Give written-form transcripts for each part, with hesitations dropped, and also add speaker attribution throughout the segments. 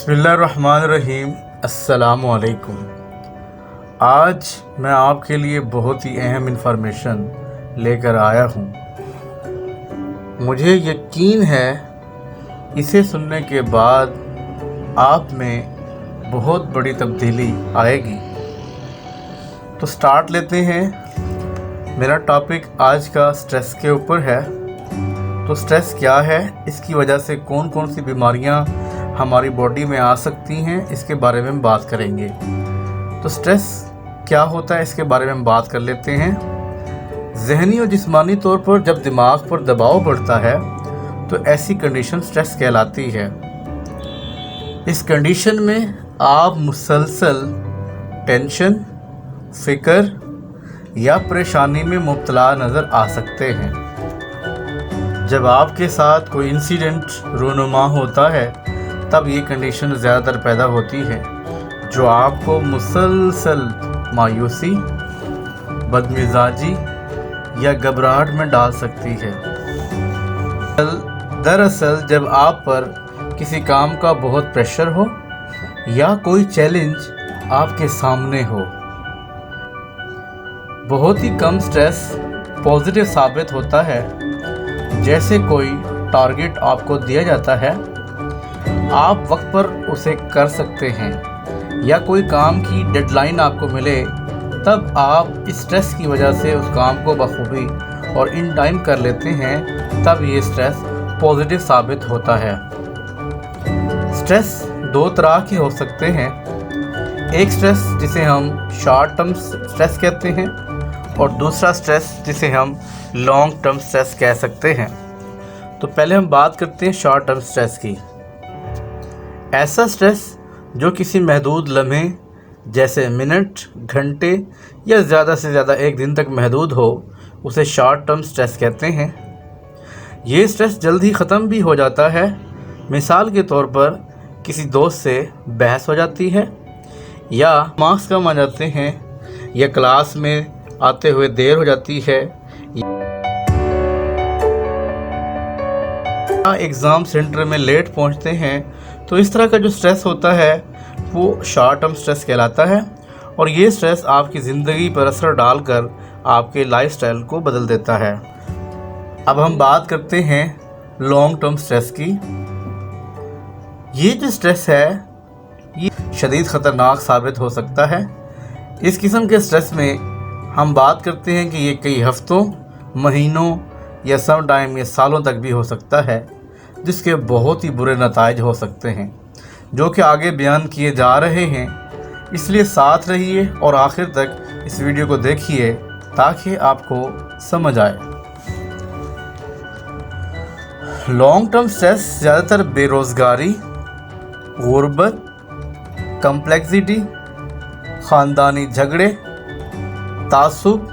Speaker 1: बिस्मिल्लाहिर्रहमानिर्रहीम। अस्सलाम वालेकुम। आज मैं आपके लिए बहुत ही अहम इंफॉर्मेशन लेकर आया हूँ। मुझे यकीन है इसे सुनने के बाद आप में बहुत बड़ी तब्दीली आएगी। तो स्टार्ट लेते हैं। मेरा टॉपिक आज का स्ट्रेस के ऊपर है। तो स्ट्रेस क्या है, इसकी वजह से कौन कौन सी बीमारियां हमारी बॉडी में आ सकती हैं, इसके बारे में हम बात करेंगे। तो स्ट्रेस क्या होता है, इसके बारे में हम बात कर लेते हैं। ज़हनी और जिस्मानी तौर पर जब दिमाग पर दबाव बढ़ता है तो ऐसी कंडीशन स्ट्रेस कहलाती है। इस कंडीशन में आप मुसलसल टेंशन, फ़िक्र या परेशानी में मुब्तला नज़र आ सकते हैं। जब आपके साथ कोई इंसिडेंट रूनुमा होता है तब ये कंडीशन ज़्यादातर पैदा होती है, जो आपको मुसलसल मायूसी, बदमिजाजी या घबराहट में डाल सकती है। दरअसल जब आप पर किसी काम का बहुत प्रेशर हो या कोई चैलेंज आपके सामने हो, बहुत ही कम स्ट्रेस पॉजिटिव साबित होता है। जैसे कोई टारगेट आपको दिया जाता है, आप वक्त पर उसे कर सकते हैं, या कोई काम की डेडलाइन आपको मिले, तब आप इस स्ट्रेस की वजह से उस काम को बखूबी और इन टाइम कर लेते हैं, तब ये स्ट्रेस पॉजिटिव साबित होता है। स्ट्रेस दो तरह के हो सकते हैं। एक स्ट्रेस जिसे हम शॉर्ट टर्म स्ट्रेस कहते हैं और दूसरा स्ट्रेस जिसे हम लॉन्ग टर्म स्ट्रेस कह सकते हैं। तो पहले हम बात करते हैं शॉर्ट टर्म स्ट्रेस की। ऐसा स्ट्रेस जो किसी महदूद लम्हे जैसे मिनट, घंटे या ज़्यादा से ज़्यादा एक दिन तक महदूद हो, उसे शॉर्ट टर्म स्ट्रेस कहते हैं। ये स्ट्रेस जल्द ही ख़त्म भी हो जाता है। मिसाल के तौर पर किसी दोस्त से बहस हो जाती है, या मार्क्स कम आ जाते हैं, या क्लास में आते हुए देर हो जाती है, या एग्ज़ाम सेंटर में लेट पहुंचते हैं। तो इस तरह का जो स्ट्रेस होता है वो शॉर्ट टर्म स्ट्रेस कहलाता है, और ये स्ट्रेस आपकी ज़िंदगी पर असर डालकर आपके लाइफस्टाइल को बदल देता है। अब हम बात करते हैं लॉन्ग टर्म स्ट्रेस की। ये जो स्ट्रेस है ये शदीद ख़तरनाक साबित हो सकता है। इस किस्म के स्ट्रेस में हम बात करते हैं कि ये कई हफ्तों, महीनों या सम टाइम या सालों तक भी हो सकता है, जिसके बहुत ही बुरे नताइज हो सकते हैं, जो कि आगे बयान किए जा रहे हैं। इसलिए साथ रहिए और आखिर तक इस वीडियो को देखिए ताकि आपको समझ आए। लॉन्ग टर्म स्ट्रेस ज़्यादातर बेरोज़गारी, गुर्बत, कम्प्लेक्सिटी, ख़ानदानी झगड़े, तासुब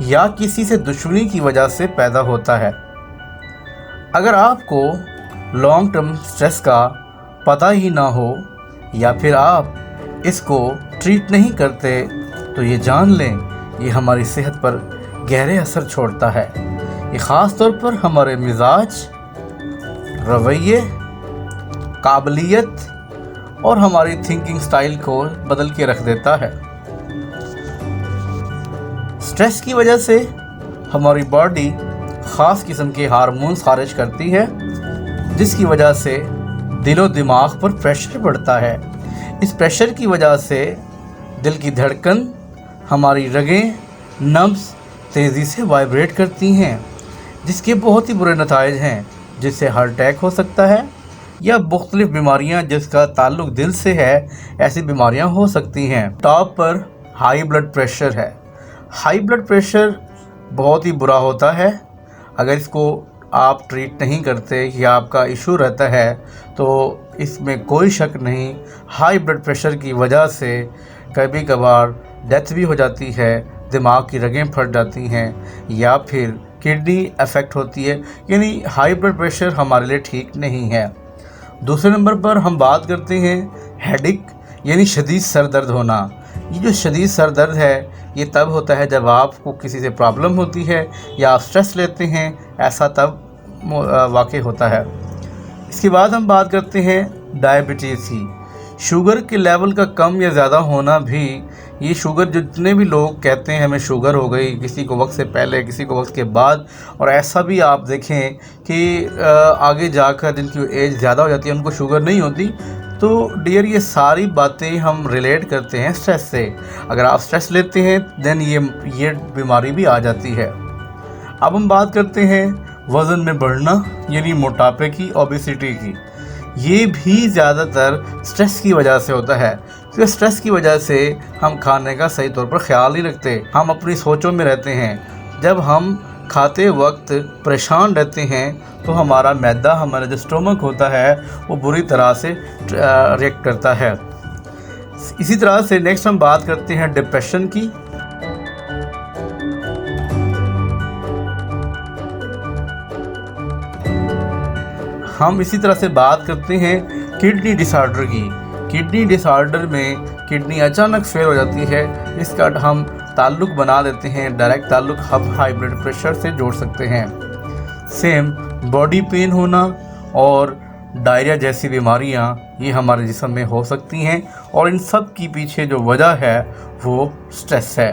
Speaker 1: या किसी से दुश्मनी की वजह से पैदा होता है। अगर आपको लॉन्ग टर्म स्ट्रेस का पता ही ना हो या फिर आप इसको ट्रीट नहीं करते, तो ये जान लें ये हमारी सेहत पर गहरे असर छोड़ता है। ये ख़ास तौर पर हमारे मिजाज, रवैये, काबिलियत और हमारी थिंकिंग स्टाइल को बदल के रख देता है। स्ट्रेस की वजह से हमारी बॉडी ख़ास किस्म के हार्मोन्स खारिज करती है, जिसकी वजह से दिलो दिमाग पर प्रेशर बढ़ता है। इस प्रेशर की वजह से दिल की धड़कन, हमारी रगें, नब्ज़ तेज़ी से वाइब्रेट करती हैं, जिसके बहुत ही बुरे नताइज हैं, जिससे हार्ट अटैक हो सकता है या मुख्तलिफ़ बीमारियां जिसका ताल्लुक़ दिल से है, ऐसी बीमारियां हो सकती हैं। टॉप पर हाई ब्लड प्रेशर है। हाई ब्लड प्रेशर बहुत ही बुरा होता है। अगर इसको आप ट्रीट नहीं करते या आपका इशू रहता है, तो इसमें कोई शक नहीं, हाई ब्लड प्रेशर की वजह से कभी कभार डेथ भी हो जाती है, दिमाग की रगें फट जाती हैं, या फिर किडनी अफेक्ट होती है। यानी हाई ब्लड प्रेशर हमारे लिए ठीक नहीं है। दूसरे नंबर पर हम बात करते हैं हेडेक, यानी शदीद सर दर्द होना। ये जो शदीद सर दर्द है ये तब होता है जब आपको किसी से प्रॉब्लम होती है या आप स्ट्रेस लेते हैं, ऐसा तब वाक़ई होता है। इसके बाद हम बात करते हैं डायबिटीज़ की। शुगर के लेवल का कम या ज़्यादा होना भी, ये शुगर जितने भी लोग कहते हैं हमें शुगर हो गई, किसी को वक्त से पहले, किसी को वक्त के बाद, और ऐसा भी आप देखें कि आगे जाकर जिनकी एज ज़्यादा हो जाती है उनको शुगर नहीं होती। तो डियर, ये सारी बातें हम रिलेट करते हैं स्ट्रेस से। अगर आप स्ट्रेस लेते हैं देन ये बीमारी भी आ जाती है। अब हम बात करते हैं वज़न में बढ़ना यानी मोटापे की, ओबेसिटी की। ये भी ज़्यादातर स्ट्रेस की वजह से होता है, क्योंकि स्ट्रेस की वजह से हम खाने का सही तौर पर ख्याल नहीं रखते, हम अपनी सोचों में रहते हैं। जब हम खाते वक्त परेशान रहते हैं तो हमारा मैदा, हमारा जो स्टोमक होता है वो बुरी तरह से रिएक्ट करता है। इसी तरह से नेक्स्ट हम बात करते हैं डिप्रेशन की। हम इसी तरह से बात करते हैं किडनी डिसऑर्डर की। किडनी डिसऑर्डर में किडनी अचानक फेल हो जाती है, इसका हम ताल्लुक़ बना देते हैं, डायरेक्ट ताल्लुक़ हम हाई ब्लड प्रेशर से जोड़ सकते हैं। सेम बॉडी पेन होना और डायरिया जैसी बीमारियां ये हमारे जिस्म में हो सकती हैं, और इन सब की पीछे जो वजह है वो स्ट्रेस है।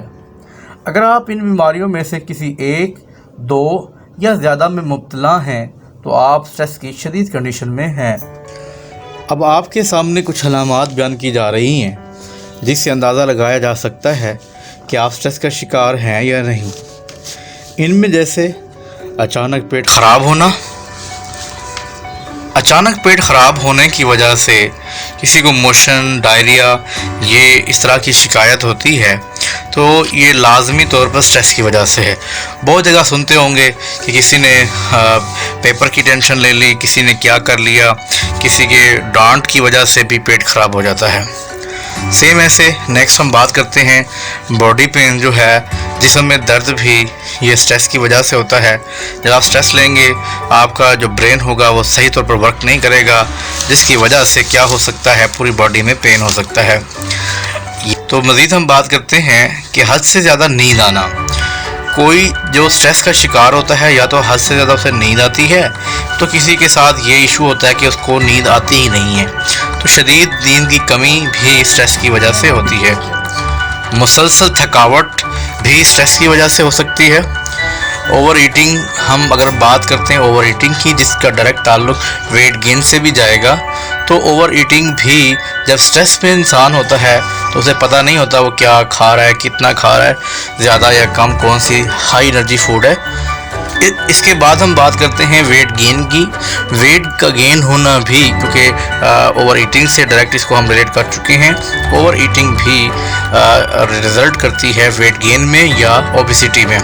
Speaker 1: अगर आप इन बीमारियों में से किसी एक, दो या ज़्यादा में मुब्तला हैं तो आप स्ट्रेस की शदीद कंडीशन में हैं। अब आपके सामने कुछ अलामात बयान की जा रही हैं जिससे अंदाज़ा लगाया जा सकता है कि आप स्ट्रेस का शिकार हैं या नहीं। इनमें जैसे अचानक पेट ख़राब होना। अचानक पेट ख़राब होने की वजह से किसी को मोशन, डायरिया, ये इस तरह की शिकायत होती है तो ये लाजमी तौर पर स्ट्रेस की वजह से है। बहुत जगह सुनते होंगे कि किसी ने पेपर की टेंशन ले ली, किसी ने क्या कर लिया, किसी के डांट की वजह से भी पेट ख़राब हो जाता है। सेम ऐसे नेक्स्ट हम बात करते हैं बॉडी पेन जो है, जिस्म में दर्द भी ये स्ट्रेस की वजह से होता है। जब आप स्ट्रेस लेंगे आपका जो ब्रेन होगा वो सही तौर पर वर्क नहीं करेगा, जिसकी वजह से क्या हो सकता है, पूरी बॉडी में पेन हो सकता है। तो मज़ीद हम बात करते हैं कि हद से ज़्यादा नींद आना। कोई जो स्ट्रेस का शिकार होता है या तो हद से ज़्यादा उसे नींद आती है, तो किसी के साथ ये इशू होता है कि उसको नींद आती ही नहीं है। तो शदीद नींद की कमी भी स्ट्रेस की वजह से होती है। मुसलसल थकावट भी स्ट्रेस की वजह से हो सकती है। ओवर ईटिंग, हम अगर बात करते हैं ओवर ईटिंग की, जिसका डायरेक्ट ताल्लुक वेट गेन से भी जाएगा, तो ओवर ईटिंग भी जब स्ट्रेस में इंसान होता है तो उसे पता नहीं होता वो क्या खा रहा है, कितना खा रहा है, ज़्यादा या कम, कौन सी हाई एनर्जी फूड है। इसके बाद हम बात करते हैं वेट गेन की। वेट का गेन होना भी, क्योंकि ओवर ईटिंग से डायरेक्ट इसको हम रिलेट कर चुके हैं, ओवर ईटिंग भी रिजल्ट करती है वेट गेन में या ओबेसिटी में।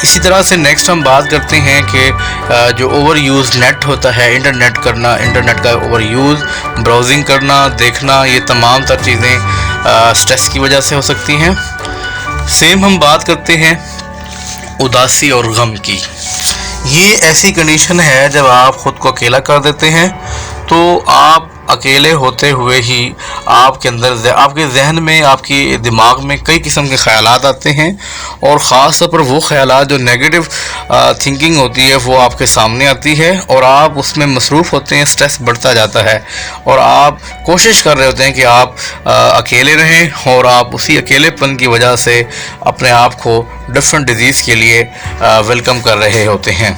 Speaker 1: इसी तरह से नेक्स्ट हम बात करते हैं कि जो ओवर यूज़ नेट होता है, इंटरनेट करना, इंटरनेट का ओवर यूज़, ब्राउजिंग करना, देखना, ये तमाम तर चीज़ें स्ट्रेस की वजह से हो सकती हैं। सेम हम बात करते हैं उदासी और गम की। ये ऐसी कंडीशन है जब आप ख़ुद को अकेला कर देते हैं, तो आप अकेले होते हुए ही आपके अंदर, आपके जहन में, आपके दिमाग में कई किस्म के ख़यालात आते हैं, और ख़ास तौर पर वो ख़यालात जो नेगेटिव थिंकिंग होती है वो आपके सामने आती है और आप उसमें मसरूफ़ होते हैं। स्ट्रेस बढ़ता जाता है और आप कोशिश कर रहे होते हैं कि आप अकेले रहें, और आप उसी अकेलेपन की वजह से अपने आप को डिफरेंट डिजीज़ के लिए वेलकम कर रहे होते हैं।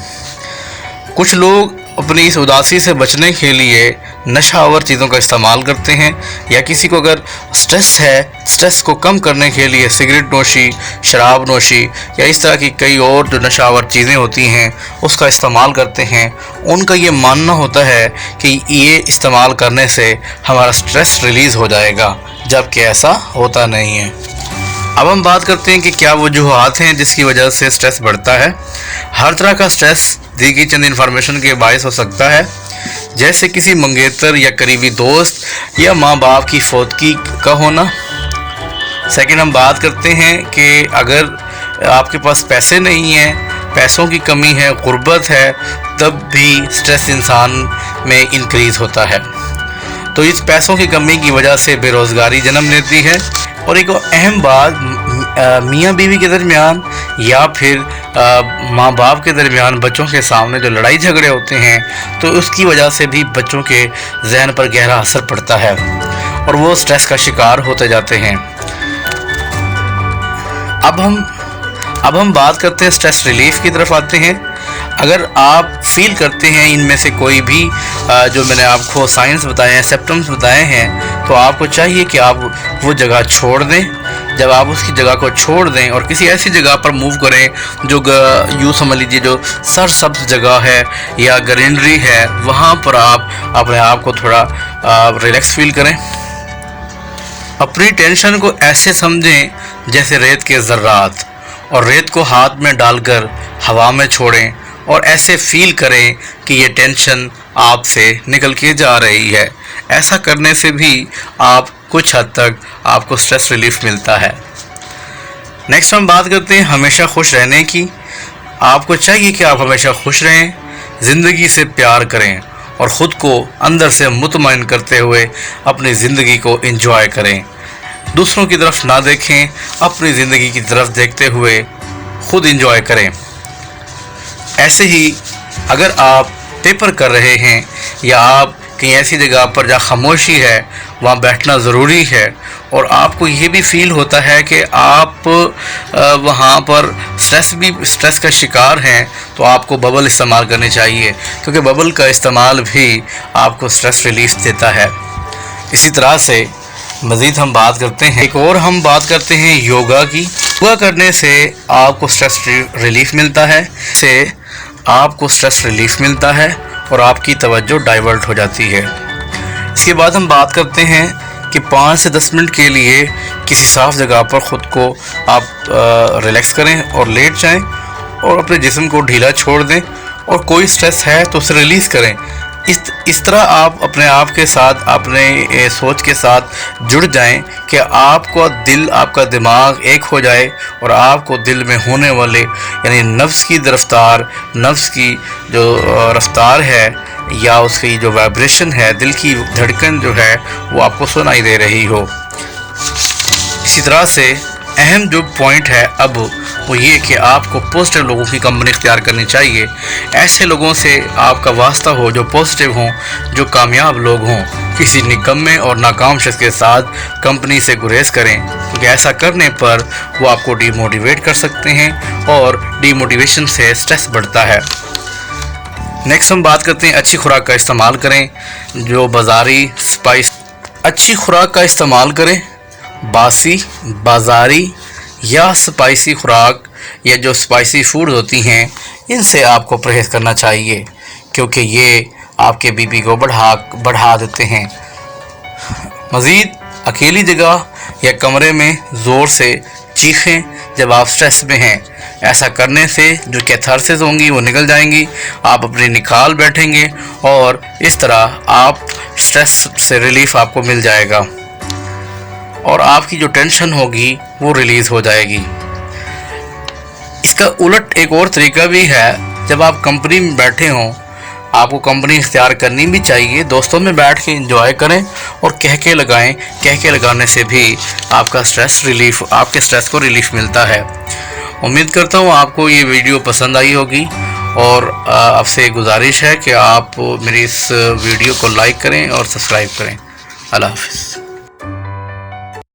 Speaker 1: कुछ लोग अपनी इस उदासी से बचने के लिए नशावर चीज़ों का इस्तेमाल करते हैं, या किसी को अगर स्ट्रेस है, स्ट्रेस को कम करने के लिए सिगरेट नोशी, शराब नोशी या इस तरह की कई और जो नशावर चीज़ें होती हैं उसका इस्तेमाल करते हैं। उनका ये मानना होता है कि ये इस्तेमाल करने से हमारा स्ट्रेस रिलीज़ हो जाएगा, जबकि ऐसा होता नहीं है। अब हम बात करते हैं कि क्या वजूहात हैं जिसकी वजह से स्ट्रेस बढ़ता है। हर तरह का स्ट्रेस दी गई चंद इन्फॉर्मेशन के बायस हो सकता है, जैसे किसी मंगेतर या करीबी दोस्त या माँ बाप की फौतगी का होना। सेकंड, हम बात करते हैं कि अगर आपके पास पैसे नहीं हैं, पैसों की कमी है, गुर्बत है, तब भी स्ट्रेस इंसान में इंक्रीज़ होता है। तो इस पैसों की कमी की वजह से बेरोज़गारी जन्म लेती है। और एक अहम बात, میاں بیوی کے درمیان یا پھر ماں باپ کے درمیان بچوں کے سامنے جو لڑائی جھگڑے ہوتے ہیں تو اس کی وجہ سے بھی بچوں کے ذہن پر گہرا اثر پڑتا ہے اور وہ سٹریس کا شکار ہوتے جاتے ہیں۔ اب ہم بات کرتے ہیں سٹریس ریلیف کی طرف آتے ہیں۔ اگر آپ فیل کرتے ہیں ان میں سے کوئی بھی جو میں نے آپ کو سائنس بتائے ہیں، سمپٹمز بتائے ہیں، تو آپ کو چاہیے کہ آپ وہ جگہ چھوڑ دیں۔ جب آپ اس کی جگہ کو چھوڑ دیں اور کسی ایسی جگہ پر موو کریں جو یوں سمجھ لیجیے جو سرسبز جگہ ہے یا گرینری ہے، وہاں پر آپ اپنے آپ کو تھوڑا ریلیکس فیل کریں۔ اپنی ٹینشن کو ایسے سمجھیں جیسے ریت کے ذرات، اور ریت کو ہاتھ میں ڈال کر ہوا میں چھوڑیں اور ایسے فیل کریں کہ یہ ٹینشن آپ سے نکل کے جا رہی ہے۔ ایسا کرنے سے بھی آپ کچھ حد تک آپ کو سٹریس ریلیف ملتا ہے۔ نیکسٹ ہم بات کرتے ہیں ہمیشہ خوش رہنے کی۔ آپ کو چاہیے کہ آپ ہمیشہ خوش رہیں، زندگی سے پیار کریں اور خود کو اندر سے مطمئن کرتے ہوئے اپنی زندگی کو انجوائے کریں۔ دوسروں کی طرف نہ دیکھیں، اپنی زندگی کی طرف دیکھتے ہوئے خود انجوائے کریں۔ ایسے ہی اگر آپ پیپر کر رہے ہیں یا آپ کہیں ایسی جگہ پر جہاں خاموشی ہے وہاں بیٹھنا ضروری ہے اور آپ کو یہ بھی فیل ہوتا ہے کہ آپ وہاں پر سٹریس کا شکار ہیں، تو آپ کو ببل استعمال کرنی چاہیے، کیونکہ ببل کا استعمال بھی آپ کو سٹریس ریلیف دیتا ہے۔ اسی طرح سے مزید ہم بات کرتے ہیں، ایک اور ہم بات کرتے ہیں یوگا کی۔ یوگا کرنے سے آپ کو سٹریس ریلیف ملتا ہے اور آپ کی توجہ ڈائیورٹ ہو جاتی ہے۔ اس کے بعد ہم بات کرتے ہیں کہ 5 سے 10 منٹ کے لیے کسی صاف جگہ پر خود کو آپ ریلیکس کریں اور لیٹ جائیں اور اپنے جسم کو ڈھیلا چھوڑ دیں اور کوئی سٹریس ہے تو اسے ریلیز کریں۔ اس طرح آپ اپنے آپ کے ساتھ اپنے سوچ کے ساتھ جڑ جائیں کہ آپ کا دل، آپ کا دماغ ایک ہو جائے اور آپ کو دل میں ہونے والے یعنی نفس کی رفتار، نفس کی جو رفتار ہے یا اس کی جو وائبریشن ہے، دل کی دھڑکن جو ہے وہ آپ کو سنائی دے رہی ہو۔ اسی طرح سے اہم جو پوائنٹ ہے اب وہ یہ کہ آپ کو پازیٹیو لوگوں کی کمپنی اختیار کرنی چاہیے۔ ایسے لوگوں سے آپ کا واسطہ ہو جو پازیٹیو ہوں، جو کامیاب لوگ ہوں۔ کسی نکمے اور ناکام شخص کے ساتھ کمپنی سے گریز کریں، کیونکہ ایسا کرنے پر وہ آپ کو ڈی موٹیویٹ کر سکتے ہیں اور ڈی موٹیویشن سے سٹریس بڑھتا ہے۔ نیکسٹ ہم بات کرتے ہیں اچھی خوراک کا استعمال کریں، جو اچھی خوراک کا استعمال کریں۔ باسی، بازاری یا سپائسی خوراک یا جو سپائسی فوڈ ہوتی ہیں ان سے آپ کو پرہیز کرنا چاہیے، کیونکہ یہ آپ کے بی پی کو بڑھا دیتے ہیں۔ مزید اکیلی جگہ یا کمرے میں زور سے چیخیں جب آپ سٹریس میں ہیں۔ ایسا کرنے سے جو کیتھارسس ہوں گی وہ نکل جائیں گی، آپ اپنی نکال بیٹھیں گے اور اس طرح آپ سٹریس سے ریلیف آپ کو مل جائے گا اور آپ کی جو ٹینشن ہوگی وہ ریلیز ہو جائے گی۔ اس کا الٹ ایک اور طریقہ بھی ہے، جب آپ کمپنی میں بیٹھے ہوں آپ کو کمپنی اختیار کرنی بھی چاہیے، دوستوں میں بیٹھ کے انجوائے کریں اور کہکے لگائیں۔ کہکے لگانے سے بھی آپ کا آپ کے سٹریس کو ریلیف ملتا ہے۔ امید کرتا ہوں آپ کو یہ ویڈیو پسند آئی ہوگی اور آپ سے گزارش ہے کہ آپ میری اس ویڈیو کو لائک کریں اور سبسکرائب کریں۔ اللہ حافظ۔